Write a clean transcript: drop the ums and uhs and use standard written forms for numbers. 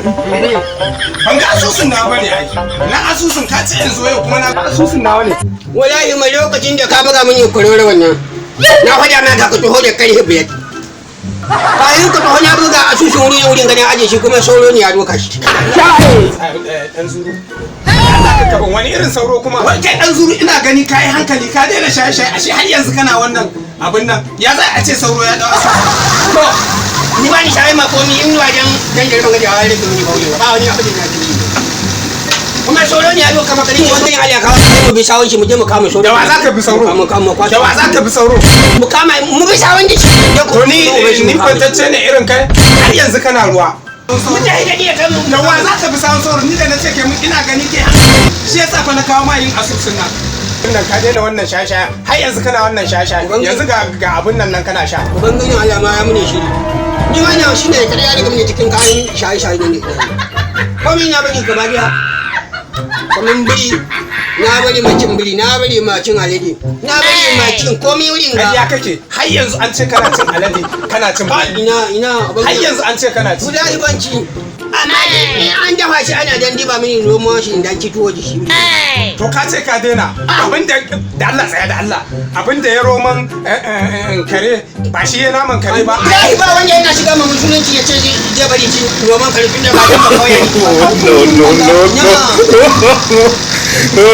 ban ga asusun na bane ai na asusun ka ce yanzu yau kuma na ga asusun na wani wallahi mai lokacin da ka buga mini kurore wannan na faɗa ma ka taho da kai biyar bayan ka taho na buga asusun wurin ganin aje shi kuma sauro ne ya doka shi dan zuru Allah ka kaban wani irin sauro kuma wai kai dan zuru ina gani kai hankali ka daina shaye-shaye ashe har yanzu kana wannan abin nan ya za a ce sauro ya dawo to ni ba ni shaye ma ko ni in wajen dangar ban ga wani da ni ba wani abin da ya kuma sauro ne ya doka maka ni wannan ya aliya kawo mu bi sawon shi mu je mu kama sauro da wa za ka bi sauro da wa za ka bi sauro mu kama mu bi sawon shi to ni kwantacce ne irin kai har yanzu kana ruwa da wa za ka bi sawon sauro ni da na ce kai ina gani ke shi yasa fa na kawo ma yin asusun nan wannan ka daina wannan shasha har yanzu kana wannan shasha yanzu ga abun nan kana sha ubangijin Allah ma ya mune shiri ni wannan shine kada ya riga mune cikin kayan shaye-shaye ne komai na bari gaba daya kaman biri na bari macin biri na bari macin alade na bari macin komai wurin ga ya kake har yanzu an ce kana cin alade kana cin biri ina har yanzu an ce kana cin guda ibanci amma an dafa shi ana dan diba mini nomo shi dan ci tuwo da shi to ka ce ka daina abinda da Allah tsaya da Allah abinda ya roman kare ba shi ya naman kare ba ai ba wanda yana shiga mun musulunci ya ce zai bari cin roman kare tunda ba dan ba kawai no